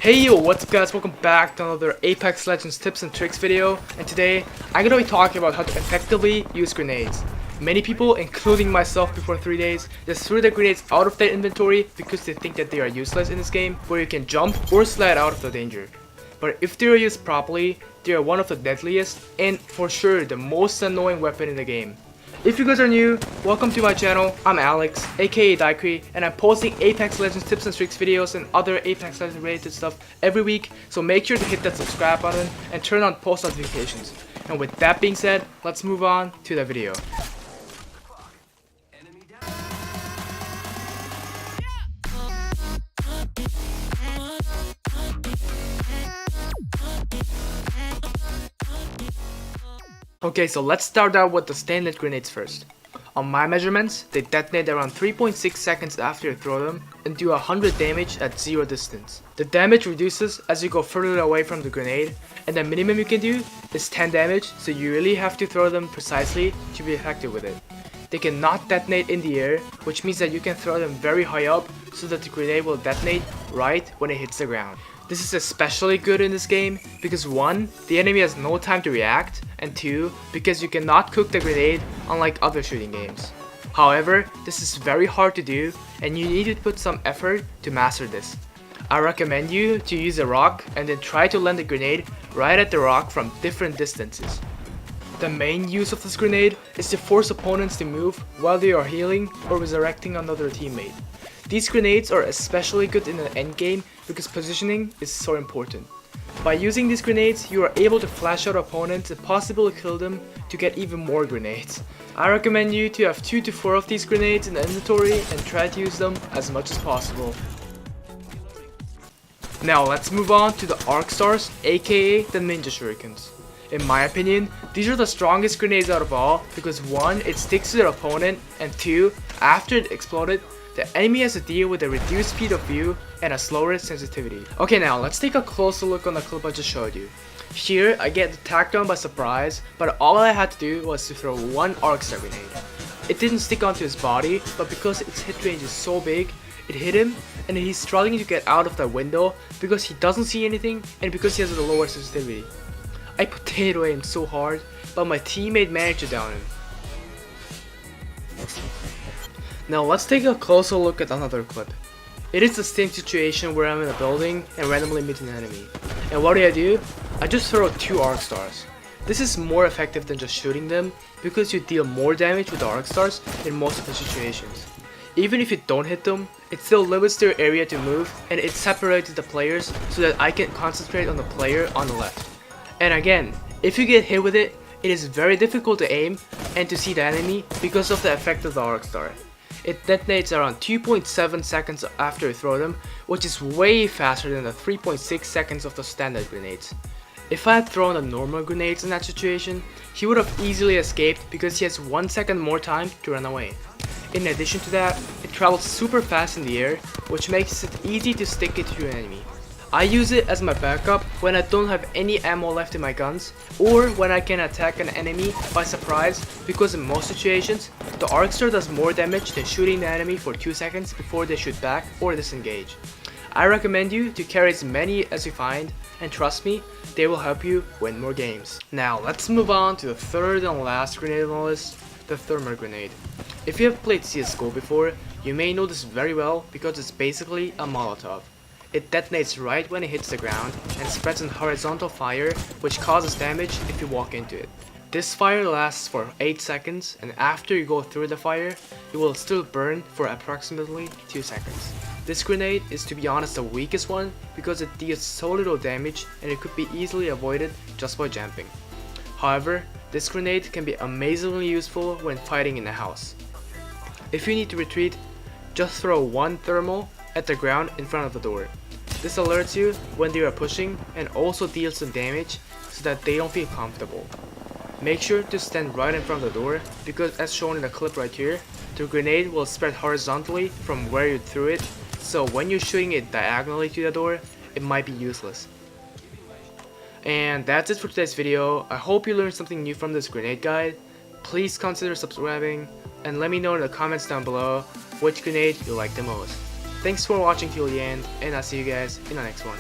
Hey yo, what's up guys, welcome back to another Apex Legends tips and tricks video, and today I'm going to be talking about how to effectively use grenades. Many people, including myself before 3 days, just threw their grenades out of their inventory because they think that they are useless in this game where you can jump or slide out of the danger. But if they are used properly, they are one of the deadliest and for sure the most annoying weapon in the game. If you guys are new, welcome to my channel. I'm Alex, aka Daikri, and I'm posting Apex Legends tips and tricks videos and other Apex Legends related stuff every week, so make sure to hit that subscribe button and turn on post notifications. And with that being said, let's move on to the video. Okay, so let's start out with the standard grenades first. On my measurements, they detonate around 3.6 seconds after you throw them and do 100 damage at 0 distance. The damage reduces as you go further away from the grenade, and the minimum you can do is 10 damage, so you really have to throw them precisely to be effective with it. They cannot detonate in the air, which means that you can throw them very high up so that the grenade will detonate right when it hits the ground. This is especially good in this game because 1. The enemy has no time to react, and 2. Because you cannot cook the grenade unlike other shooting games. However, this is very hard to do and you need to put some effort to master this. I recommend you to use a rock and then try to land the grenade right at the rock from different distances. The main use of this grenade is to force opponents to move while they are healing or resurrecting another teammate. These grenades are especially good in the endgame because positioning is so important. By using these grenades, you are able to flash out opponents and possibly kill them to get even more grenades. I recommend you to have 2 to 4 of these grenades in the inventory and try to use them as much as possible. Now let's move on to the Arc Stars, aka the Ninja Shurikens. In my opinion, these are the strongest grenades out of all because 1. It sticks to their opponent, and 2. After it exploded, the enemy has to deal with a reduced speed of view and a slower sensitivity. Okay, now let's take a closer look on the clip I just showed you. Here, I get attacked on by surprise, but all I had to do was to throw 1 Arc Star grenade. It didn't stick onto his body, but because its hit range is so big, it hit him, and he's struggling to get out of that window because he doesn't see anything and because he has a lower sensitivity. I potato aimed so hard, but my teammate managed to down him. Now let's take a closer look at another clip. It is the same situation where I'm in a building and randomly meet an enemy. And what do? I just throw 2 Arc Stars. This is more effective than just shooting them because you deal more damage with the Arc Stars in most of the situations. Even if you don't hit them, it still limits their area to move and it separates the players so that I can concentrate on the player on the left. And again, if you get hit with it, it is very difficult to aim and to see the enemy because of the effect of the Arc Star. It detonates around 2.7 seconds after you throw them, which is way faster than the 3.6 seconds of the standard grenades. If I had thrown the normal grenades in that situation, he would have easily escaped because he has 1 second more time to run away. In addition to that, it travels super fast in the air, which makes it easy to stick it to your enemy. I use it as my backup when I don't have any ammo left in my guns, or when I can attack an enemy by surprise because in most situations, the Arc Star does more damage than shooting the enemy for 2 seconds before they shoot back or disengage. I recommend you to carry as many as you find, and trust me, they will help you win more games. Now let's move on to the third and last grenade on the list, the Thermal Grenade. If you have played CSGO before, you may know this very well because it's basically a Molotov. It detonates right when it hits the ground and spreads an horizontal fire which causes damage if you walk into it. This fire lasts for 8 seconds, and after you go through the fire, it will still burn for approximately 2 seconds. This grenade is, to be honest, the weakest one because it deals so little damage and it could be easily avoided just by jumping. However, this grenade can be amazingly useful when fighting in a house. If you need to retreat, just throw 1 thermal at the ground in front of the door. This alerts you when they are pushing and also deals some damage so that they don't feel comfortable. Make sure to stand right in front of the door because as shown in the clip right here, the grenade will spread horizontally from where you threw it, so when you're shooting it diagonally to the door, it might be useless. And that's it for today's video. I hope you learned something new from this grenade guide. Please consider subscribing and let me know in the comments down below which grenade you like the most. Thanks for watching till the end, and I'll see you guys in the next one.